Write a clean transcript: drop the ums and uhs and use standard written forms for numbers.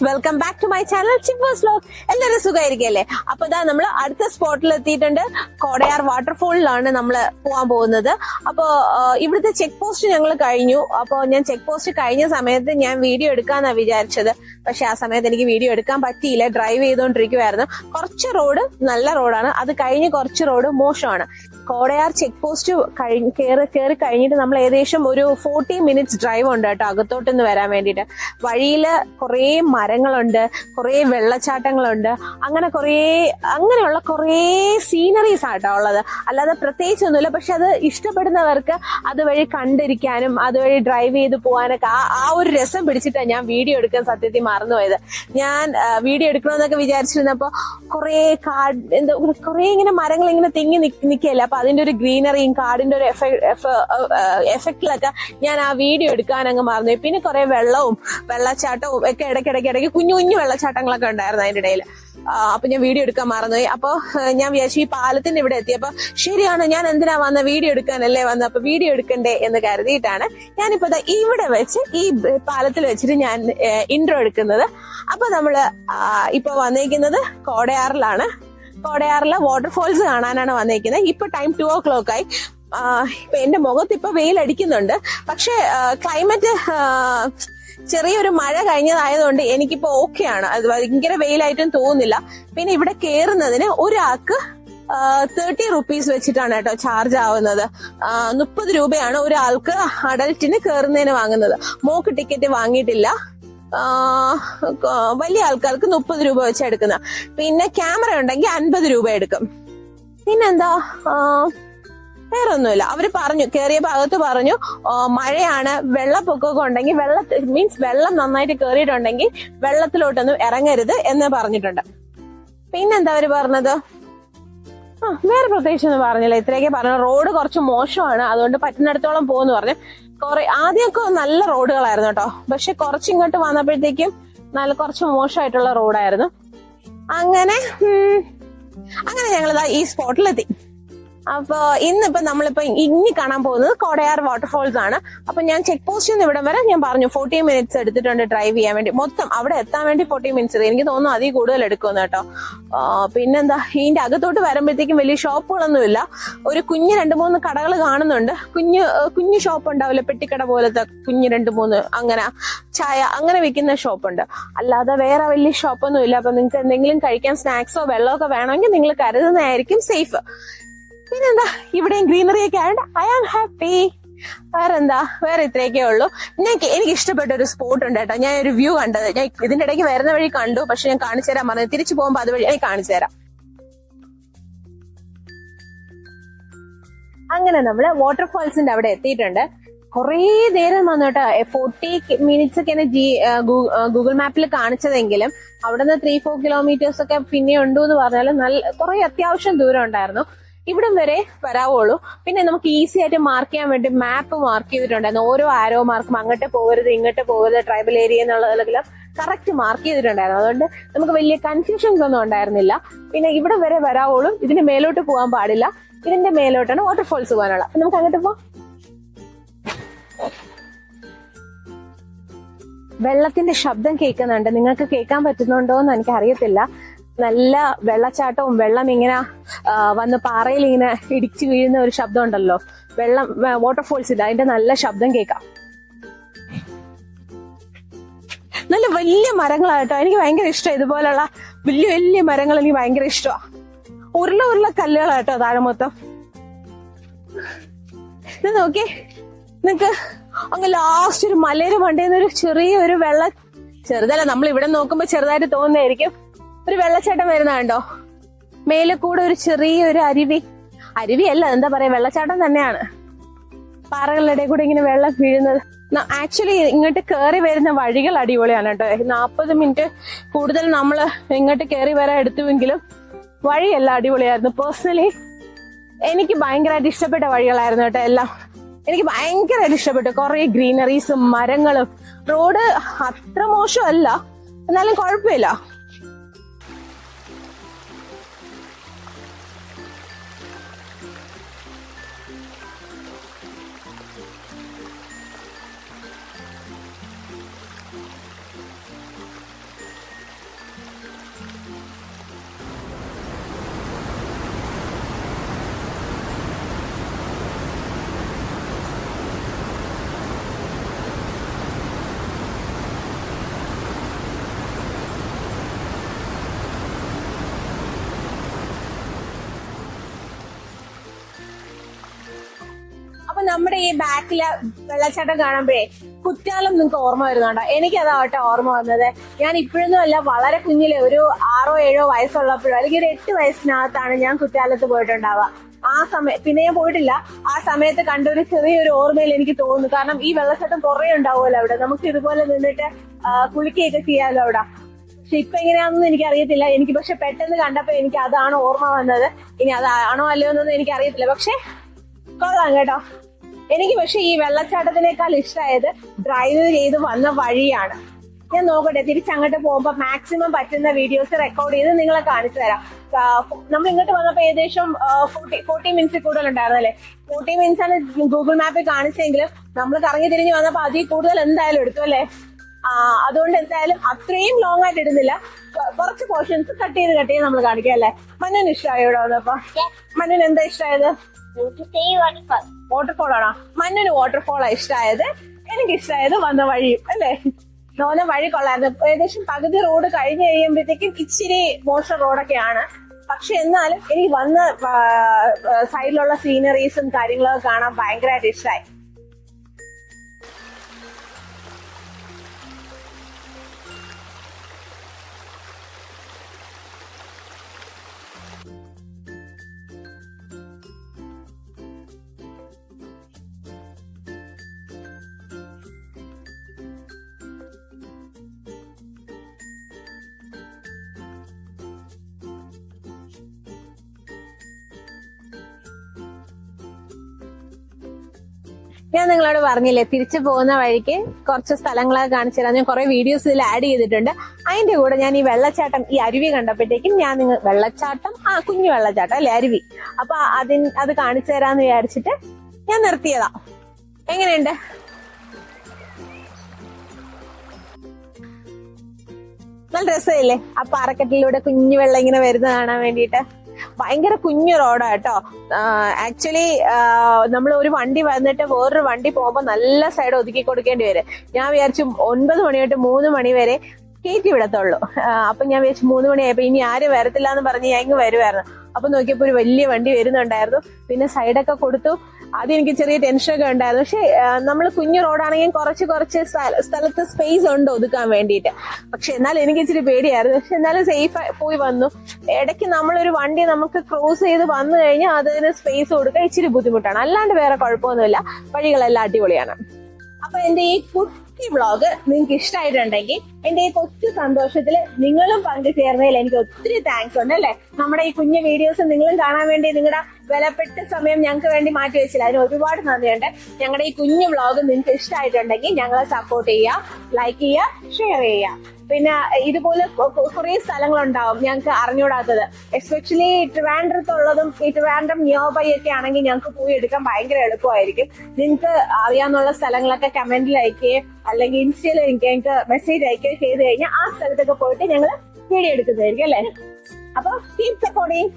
Welcome back to my channel Chippers vlog. എല്ലാവരും സുഖമായിരിക്കല്ലേ? അപ്പൊ ഇതാ നമ്മൾ അടുത്ത സ്പോട്ടിൽ എത്തിയിട്ടുണ്ട്. കോടയാർ വാട്ടർഫോളിലാണ് നമ്മൾ പോകാൻ പോകുന്നത്. അപ്പൊ ഇവിടുത്തെ ചെക്ക് പോസ്റ്റ് ഞങ്ങൾ കഴിഞ്ഞു. അപ്പൊ ഞാൻ ചെക്ക് പോസ്റ്റ് കഴിഞ്ഞ സമയത്ത് ഞാൻ വീഡിയോ എടുക്കാന്നാ വിചാരിച്ചത്. പക്ഷെ ആ സമയത്ത് എനിക്ക് വീഡിയോ എടുക്കാൻ പറ്റിയില്ല. ഡ്രൈവ് ചെയ്തുകൊണ്ടിരിക്കുവായിരുന്നു. കുറച്ച് റോഡ് നല്ല റോഡാണ്, അത് കഴിഞ്ഞ് കുറച്ച് റോഡ് മോശമാണ്. കോടയാർ ചെക്ക് പോസ്റ്റ് കയറി കഴിഞ്ഞിട്ട് നമ്മൾ ഏകദേശം ഒരു 40 മിനിറ്റ്സ് ഡ്രൈവ് ഉണ്ട് കേട്ടോ അകത്തോട്ട് വരാൻ വേണ്ടിയിട്ട്. വഴിയില് കുറേ മരങ്ങളുണ്ട്, കുറേ വെള്ളച്ചാട്ടങ്ങളുണ്ട്, അങ്ങനെയുള്ള കുറേ സീനറീസ് ആട്ടോ ഉള്ളത്. അല്ലാതെ പ്രത്യേകിച്ചൊന്നുമില്ല. പക്ഷെ അത് ഇഷ്ടപ്പെടുന്നവർക്ക് അതുവഴി കണ്ടിരിക്കാനും അതുവഴി ഡ്രൈവ് ചെയ്ത് പോകാനൊക്കെ ആ ഒരു രസം പിടിച്ചിട്ടാണ് ഞാൻ വീഡിയോ എടുക്കാൻ സത്യത്തിൽ മറന്നുപോയത്. ഞാൻ വീഡിയോ എടുക്കണമെന്നൊക്കെ വിചാരിച്ചിരുന്നപ്പോ കുറേ ഇങ്ങനെ മരങ്ങൾ ഇങ്ങനെ തിങ്ങി നിൽക്കുകയല്ലേ. അപ്പൊ അതിന്റെ ഒരു ഗ്രീനറിയും കാടിന്റെ ഒരു എഫക്റ്റിലൊക്കെ ഞാൻ ആ വീഡിയോ എടുക്കാൻ അങ്ങ് മറന്നു. പിന്നെ കുറെ വെള്ളവും വെള്ളച്ചാട്ടവും ഒക്കെ ഇടയ്ക്കിടയ്ക്ക് കുഞ്ഞു കുഞ്ഞു വെള്ളച്ചാട്ടങ്ങളൊക്കെ ഉണ്ടായിരുന്നു അതിന്റെ ഇടയിൽ. അപ്പൊ ഞാൻ വീഡിയോ എടുക്കാൻ മറന്നുപോയി. അപ്പൊ ഞാൻ വിചാരിച്ചു ഈ പാലത്തിന്റെ ഇവിടെ എത്തി. അപ്പൊ ശരിയാണ്, ഞാൻ എന്തിനാ വന്ന, വീഡിയോ എടുക്കാനല്ലേ വന്ന, അപ്പൊ വീഡിയോ എടുക്കണ്ടേ എന്ന് കരുതിയിട്ടാണ് ഞാനിപ്പോ ഇവിടെ വെച്ച് ഈ പാലത്തിൽ വെച്ചിട്ട് ഞാൻ ഇൻട്രോ എടുക്കുന്നത്. അപ്പൊ നമ്മള് ഇപ്പൊ വന്നിരിക്കുന്നത് കോടയാറിലാണ്. കോടയാറിലെ വാട്ടർഫോൾസ് കാണാനാണ് വന്നിരിക്കുന്നത്. ഇപ്പൊ ടൈം 2 o'clock ആയി. ഇപ്പൊ എന്റെ മുഖത്ത് ഇപ്പൊ വെയിലടിക്കുന്നുണ്ട്. പക്ഷെ ക്ലൈമറ്റ് ചെറിയൊരു മഴ കഴിഞ്ഞതായതുകൊണ്ട് എനിക്കിപ്പോ ഓക്കെയാണ്. അത് ഭയങ്കര വെയിലായിട്ടും തോന്നുന്നില്ല. പിന്നെ ഇവിടെ കേറുന്നതിന് ഒരാൾക്ക് 30 rupees വെച്ചിട്ടാണ് കേട്ടോ ചാർജ് ആവുന്നത്. 30 രൂപയാണ് ഒരാൾക്ക് അഡൽറ്റിന് കേറുന്നതിന് വാങ്ങുന്നത്. മോക്ക് ടിക്കറ്റ് വാങ്ങിയിട്ടില്ല. വലിയ ആൾക്കാർക്ക് 30 രൂപ വെച്ച് എടുക്കുന്ന. പിന്നെ ക്യാമറ ഉണ്ടെങ്കിൽ 50 രൂപ എടുക്കും. പിന്നെന്താ, വേറെ ഒന്നുമില്ല. അവര് പറഞ്ഞു, കേറിയ ഭാഗത്ത് പറഞ്ഞു മഴയാണ്, വെള്ളപ്പൊക്കമൊക്കെ ഉണ്ടെങ്കിൽ വെള്ളം നന്നായിട്ട് കേറിയിട്ടുണ്ടെങ്കിൽ വെള്ളത്തിലോട്ടൊന്നും ഇറങ്ങരുത് എന്ന് പറഞ്ഞിട്ടുണ്ട്. പിന്നെന്താ അവര് പറഞ്ഞത്? വേറെ പ്രത്യേകിച്ചൊന്നും പറഞ്ഞില്ല. ഇത്രയൊക്കെ പറഞ്ഞു. റോഡ് കുറച്ച് മോശമാണ്, അതുകൊണ്ട് പറ്റുന്നിടത്തോളം പോകുന്നു പറഞ്ഞു. ആദ്യമൊക്കെ നല്ല റോഡുകളായിരുന്നു കേട്ടോ. പക്ഷെ കുറച്ചിങ്ങോട്ട് വന്നപ്പോഴത്തേക്കും കുറച്ച് മോശമായിട്ടുള്ള റോഡായിരുന്നു. അങ്ങനെ ഞങ്ങളിതാ ഈ സ്പോട്ടിലെത്തി. അപ്പൊ ഇന്നിപ്പോ നമ്മളിപ്പോ ഇനി കാണാൻ പോകുന്നത് കോടയാർ വാട്ടർഫോൾസ് ആണ്. അപ്പൊ ഞാൻ ചെക്ക് പോസ്റ്റിൽ നിന്ന് ഇവിടം വരെ ഞാൻ പറഞ്ഞു 40 മിനിറ്റ്സ് എടുത്തിട്ടുണ്ട് ഡ്രൈവ് ചെയ്യാൻ വേണ്ടി. മൊത്തം അവിടെ എത്താൻ വേണ്ടി 40 മിനിറ്റ്സ്. എനിക്ക് തോന്നുന്നു അതിൽ കൂടുതൽ എടുക്കുമെന്ന് കേട്ടോ. പിന്നെന്താ, ഇതിന്റെ അകത്തോട്ട് വരുമ്പോഴത്തേക്കും വലിയ ഷോപ്പുകളൊന്നുമില്ല. ഒരു കുഞ്ഞ് 2-3 കടകൾ കാണുന്നുണ്ട്. കുഞ്ഞു ഷോപ്പ് ഉണ്ടാവില്ല, പെട്ടിക്കട പോലത്തെ കുഞ്ഞ് 2-3 അങ്ങനെ ചായ അങ്ങനെ വിൽക്കുന്ന ഷോപ്പുണ്ട്. അല്ലാതെ വേറെ വലിയ ഷോപ്പൊന്നും ഇല്ല. അപ്പൊ നിങ്ങൾക്ക് എന്തെങ്കിലും കഴിക്കാൻ സ്നാക്സോ വെള്ളമൊക്കെ വേണമെങ്കിൽ നിങ്ങൾ കരുതുന്നതായിരിക്കും സേഫ്. പിന്നെന്താ, ഇവിടെയും ഗ്രീനറി ഒക്കെ ആയതുകൊണ്ട് ഐ ആം ഹാപ്പി. വേറെ ഇത്രയൊക്കെ ഉള്ളൂ. എനിക്ക് ഇഷ്ടപ്പെട്ട ഒരു സ്പോട്ട് ഉണ്ട് കേട്ടോ. ഞാൻ ഒരു വ്യൂ കണ്ടത് ഞാൻ ഇതിന്റെ ഇടയ്ക്ക് വരുന്ന വഴി കണ്ടു. പക്ഷെ ഞാൻ കാണിച്ചു തരാൻ പറഞ്ഞു. തിരിച്ചു പോകുമ്പോ അതുവഴി ഞാൻ കാണിച്ചു തരാം. അങ്ങനെ നമ്മള് വാട്ടർഫോൾസിന്റെ അവിടെ എത്തിയിട്ടുണ്ട്. കുറേ നേരം വന്നു കേട്ടോ. 40 മിനിറ്റ്സ് ഒക്കെയാണ് ഗൂഗിൾ മാപ്പിൽ കാണിച്ചതെങ്കിലും അവിടുന്ന് 3-4 കിലോമീറ്റേഴ്സ് ഒക്കെ പിന്നെ ഉണ്ടു എന്ന് പറഞ്ഞാലും കുറെ അത്യാവശ്യം ദൂരം ഉണ്ടായിരുന്നു. ഇവിടം വരെ വരാവുള്ളൂ. പിന്നെ നമുക്ക് ഈസി ആയിട്ട് മാർക്ക് ചെയ്യാൻ വേണ്ടി മാപ്പ് മാർക്ക് ചെയ്തിട്ടുണ്ടായിരുന്നു. ഓരോ ആരോ മാർക്കും അങ്ങോട്ട് പോകരുത് ഇങ്ങോട്ട് പോകരുത് ട്രൈബൽ ഏരിയ എന്നുള്ളതെല്ലാം കറക്റ്റ് മാർക്ക് ചെയ്തിട്ടുണ്ടായിരുന്നു. അതുകൊണ്ട് നമുക്ക് വലിയ കൺഫ്യൂഷൻസ് ഒന്നും ഉണ്ടായിരുന്നില്ല. പിന്നെ ഇവിടെ വരെ വരാവുള്ളൂ, ഇതിന്റെ മേലോട്ട് പോകാൻ പാടില്ല. ഇതിന്റെ മേലോട്ടാണ് വാട്ടർഫോൾസ് പോകാനുള്ള. അപ്പൊ നമുക്ക് അങ്ങോട്ട് പോവാം. വെള്ളത്തിന്റെ ശബ്ദം കേൾക്കുന്നുണ്ട്. നിങ്ങൾക്ക് കേൾക്കാൻ പറ്റുന്നുണ്ടോ എന്ന് എനിക്ക് അറിയത്തില്ല. നല്ല വെള്ളച്ചാട്ടവും വെള്ളം ഇങ്ങനെ വന്ന് പാറയിൽ ഇങ്ങനെ ഇടിച്ചു വീഴുന്ന ഒരു ശബ്ദം ഉണ്ടല്ലോ, വാട്ടർഫോൾസ് ഇല്ല, അതിന്റെ നല്ല ശബ്ദം കേൾക്കാം. നല്ല വലിയ മരങ്ങളായിട്ടോ. എനിക്ക് ഭയങ്കര ഇഷ്ടം ഇതുപോലുള്ള വലിയ മരങ്ങൾ. എനിക്ക് ഭയങ്കര ഇഷ്ടമാണ്. ഉരുള കല്ലുകളായിട്ടോ താഴെ മൊത്തം. ഇത് നോക്കി, നിങ്ങക്ക് അങ്ങ് ലാസ്റ്റ് ഒരു മലയുടെ മണ്ടയിൽ നിന്ന് ചെറിയൊരു ചെറുതല്ല, നമ്മൾ ഇവിടെ നോക്കുമ്പോ ചെറുതായിട്ട് തോന്നുന്നതായിരിക്കും, ഒരു വെള്ളച്ചാട്ടം വരുന്നുണ്ടോ. മേലെ കൂടെ ഒരു ചെറിയൊരു അരുവിയല്ല, എന്താ പറയാ, വെള്ളച്ചാട്ടം തന്നെയാണ്. പാറകളുടെ കൂടെ ഇങ്ങനെ വെള്ളം വീഴുന്നത്. ആക്ച്വലി ഇങ്ങോട്ട് കയറി വരുന്ന വഴികൾ അടിപൊളിയാണ് കേട്ടോ. 40 മിനിറ്റ് കൂടുതൽ നമ്മള് ഇങ്ങോട്ട് കയറി വരാൻ എടുത്തുവെങ്കിലും വഴിയെല്ലാം അടിപൊളിയായിരുന്നു. പേഴ്സണലി എനിക്ക് ഭയങ്കരമായിട്ട് ഇഷ്ടപ്പെട്ട വഴികളായിരുന്നു കേട്ടോ എല്ലാം. എനിക്ക് ഭയങ്കരമായിട്ട് ഇഷ്ടപ്പെട്ടു. കുറെ ഗ്രീനറീസും മരങ്ങളും. റോഡ് അത്ര മോശമല്ല, എന്നാലും കുഴപ്പമില്ല. നമ്മുടെ ഈ ബാക്കിലെ വെള്ളച്ചാട്ടം കാണുമ്പോഴേ കുറ്റാലം നിങ്ങൾക്ക് ഓർമ്മ വരുന്നുണ്ടോ? എനിക്കതാവട്ടെ ഓർമ്മ വന്നത്. ഞാൻ ഇപ്പോഴൊന്നും അല്ല, വളരെ കുഞ്ഞിലെ ഒരു 6 or 7 വയസ്സുള്ളപ്പോഴോ അല്ലെങ്കിൽ ഒരു 8 വയസ്സിനകത്താണ് ഞാൻ കുറ്റാലത്ത് പോയിട്ടുണ്ടാവുക. ആ സമയം പിന്നെ ഞാൻ പോയിട്ടില്ല. ആ സമയത്ത് കണ്ടൊരു ചെറിയൊരു ഓർമ്മയിൽ എനിക്ക് തോന്നുന്നു. കാരണം ഈ വെള്ളച്ചാട്ടം കുറെ ഉണ്ടാവുമല്ലോ അവിടെ, നമുക്ക് ഇതുപോലെ നിന്നിട്ട് കുളിക്കുകയൊക്കെ ചെയ്യാമല്ലോ അവിടെ. പക്ഷെ ഇപ്പൊ എങ്ങനെയാണെന്ന് എനിക്ക് അറിയത്തില്ല. എനിക്ക് പക്ഷെ പെട്ടെന്ന് കണ്ടപ്പോ എനിക്ക് അതാണ് ഓർമ്മ വന്നത്. ഇനി അതാണോ അല്ലയോ എന്നൊന്നും എനിക്ക് അറിയത്തില്ല. പക്ഷെ കൊള്ളാം കേട്ടോ. എനിക്ക് പക്ഷെ ഈ വെള്ളച്ചാട്ടത്തിനേക്കാൾ ഇഷ്ടമായത് ഡ്രൈവ് ചെയ്ത് വന്ന വഴിയാണ്. ഞാൻ നോക്കട്ടെ, തിരിച്ചങ്ങോട്ട് പോകുമ്പോ മാക്സിമം പറ്റുന്ന വീഡിയോസ് റെക്കോർഡ് ചെയ്ത് നിങ്ങളെ കാണിച്ചു തരാം. നമ്മൾ ഇങ്ങോട്ട് വന്നപ്പോ ഏകദേശം 40 മിനിറ്റ്സ് കൂടുതൽ ഉണ്ടായിരുന്നല്ലേ. 40 മിനിറ്റ്സ് ആണ് ഗൂഗിൾ മാപ്പിൽ കാണിച്ചെങ്കിലും നമ്മൾ കറങ്ങി തിരിഞ്ഞ് വന്നപ്പോ അതിൽ കൂടുതൽ എന്തായാലും എടുത്തു അല്ലേ. അതുകൊണ്ട് എന്തായാലും അത്രയും ലോങ് ആയിട്ട് ഇടുന്നില്ല, കുറച്ച് പോർഷൻസ് കട്ട് ചെയ്ത് നമ്മൾ കാണിക്കാം അല്ലേ. മഞ്ഞന് ഇഷ്ടമായോ ഇവിടെ വന്നപ്പോ? മഞ്ഞന് എന്താ ഇഷ്ടമായത്? വാട്ടർഫോൾ ആണോ? മഞ്ഞന് വാട്ടർഫോളാ ഇഷ്ടമായത്. എനിക്ക് ഇഷ്ടമായത് വന്ന വഴിയും അല്ലേ. നോന്ന വഴി കൊള്ളായിരുന്നു. ഏകദേശം പകുതി റോഡ് കഴിഞ്ഞ് കഴിയുമ്പോഴത്തേക്കും ഇച്ചിരി മോശം റോഡൊക്കെയാണ്. പക്ഷെ എന്നാലും എനിക്ക് വന്ന സൈഡിലുള്ള സീനറീസും കാര്യങ്ങളൊക്കെ കാണാൻ ഭയങ്കരമായിട്ട് ഇഷ്ടമായി. ഞാൻ നിങ്ങളോട് പറഞ്ഞില്ലേ, തിരിച്ചു പോകുന്ന വഴിക്ക് കുറച്ച് സ്ഥലങ്ങളൊക്കെ കാണിച്ചു തരാം. ഞാൻ കുറെ വീഡിയോസ് ഇതിൽ ആഡ് ചെയ്തിട്ടുണ്ട്. അതിന്റെ കൂടെ ഞാൻ ഈ വെള്ളച്ചാട്ടം, ഈ അരുവി കണ്ടപ്പോഴത്തേക്കും വെള്ളച്ചാട്ടം, കുഞ്ഞു വെള്ളച്ചാട്ടം അല്ലെ, അരുവി. അപ്പൊ അത് കാണിച്ചു തരാന്ന് വിചാരിച്ചിട്ട് ഞാൻ നിർത്തിയതാ. എങ്ങനെയുണ്ട്? നല്ല രസമില്ലേ? ആ പാറക്കെട്ടിലൂടെ കുഞ്ഞു വെള്ളം ഇങ്ങനെ വരുന്ന കാണാൻ വേണ്ടിയിട്ട്. ഭയങ്കര കുഞ്ഞു റോഡാ കേട്ടോ. ആക്ച്വലി നമ്മൾ ഒരു വണ്ടി വന്നിട്ട് വേറൊരു വണ്ടി പോകുമ്പോ നല്ല സൈഡ് ഒതുക്കി കൊടുക്കേണ്ടി വരും. ഞാൻ വിചാരിച്ചു 9 മണി തൊട്ട് 3 മണി വരെ കയറ്റി വിടത്തുള്ളൂ. അപ്പൊ ഞാൻ വിചാരിച്ചു 3 മണിയായപ്പോ ഇനി ആരും വരത്തില്ല എന്ന് പറഞ്ഞ് ഞാൻ ഇങ്ങ് വരുമായിരുന്നു. അപ്പൊ നോക്കിയപ്പോ ഒരു വലിയ വണ്ടി വരുന്നുണ്ടായിരുന്നു. പിന്നെ സൈഡൊക്കെ കൊടുത്തു. ആദ്യം എനിക്ക് ചെറിയ ടെൻഷനൊക്കെ ഉണ്ടായിരുന്നു. പക്ഷെ നമ്മൾ കുഞ്ഞു റോഡാണെങ്കിൽ കുറച്ച് സ്ഥലത്ത് സ്പേസ് ഉണ്ട് ഒതുക്കാൻ വേണ്ടിയിട്ട്. പക്ഷെ എന്നാലും എനിക്ക് ഇച്ചിരി പേടിയായിരുന്നു. പക്ഷെ എന്നാലും സേഫ് പോയി വന്നു. ഇടയ്ക്ക് നമ്മളൊരു വണ്ടി നമുക്ക് ക്രോസ് ചെയ്ത് വന്നു കഴിഞ്ഞാൽ അതിന് സ്പേസ് കൊടുക്കാൻ ഇച്ചിരി ബുദ്ധിമുട്ടാണ്. അല്ലാണ്ട് വേറെ കുഴപ്പമൊന്നുമില്ല. വഴികളെല്ലാം അടിപൊളിയാണ്. അപ്പൊ എന്റെ ഈ കുട്ടി വ്ളോഗ് നിങ്ങൾക്ക് ഇഷ്ടമായിട്ടുണ്ടെങ്കിൽ എന്റെ ഈ കൊച്ചു സന്തോഷത്തിൽ നിങ്ങളും പങ്കുചേർന്നതിൽ എനിക്ക് ഒത്തിരി താങ്ക്സ് ഉണ്ട് അല്ലെ. നമ്മുടെ ഈ കുഞ്ഞു വീഡിയോസ് നിങ്ങളും കാണാൻ വേണ്ടി നിങ്ങളുടെ വിലപ്പെട്ട സമയം ഞങ്ങൾക്ക് വേണ്ടി മാറ്റി വെച്ചില്ല. അതിന് ഒരുപാട് നന്ദിയുണ്ട്. ഞങ്ങളുടെ ഈ കുഞ്ഞു വ്ളോഗ് നിങ്ങൾക്ക് ഇഷ്ടമായിട്ടുണ്ടെങ്കിൽ ഞങ്ങളെ സപ്പോർട്ട് ചെയ്യുക, ലൈക്ക് ചെയ്യുക, ഷെയർ ചെയ്യുക. പിന്നെ ഇതുപോലെ കുറെ സ്ഥലങ്ങളുണ്ടാവും ഞങ്ങൾക്ക് അറിഞ്ഞൂടാത്തത്. എസ്പെഷ്യലി ട്രിവാൻഡ്രത്തുള്ളതും ഈ ട്രിവാൻഡ്രം നിയർ ബൈ ഒക്കെ ആണെങ്കിൽ ഞങ്ങൾക്ക് പോയി എടുക്കാൻ ഭയങ്കര എളുപ്പമായിരിക്കും. നിങ്ങൾക്ക് അറിയാവുന്ന സ്ഥലങ്ങളൊക്കെ കമന്റിൽ അയക്കുകയും അല്ലെങ്കിൽ ഇൻസ്റ്റയിൽ എനിക്ക് മെസ്സേജ് അയക്കുകയും ചെയ്ത് കഴിഞ്ഞാൽ ആ സ്ഥലത്തൊക്കെ പോയിട്ട് ഞങ്ങൾ വീഡിയോ എടുക്കുന്നതായിരിക്കും അല്ലെ. അപ്പൊ കീപ് സപ്പോർട്ടിങ്.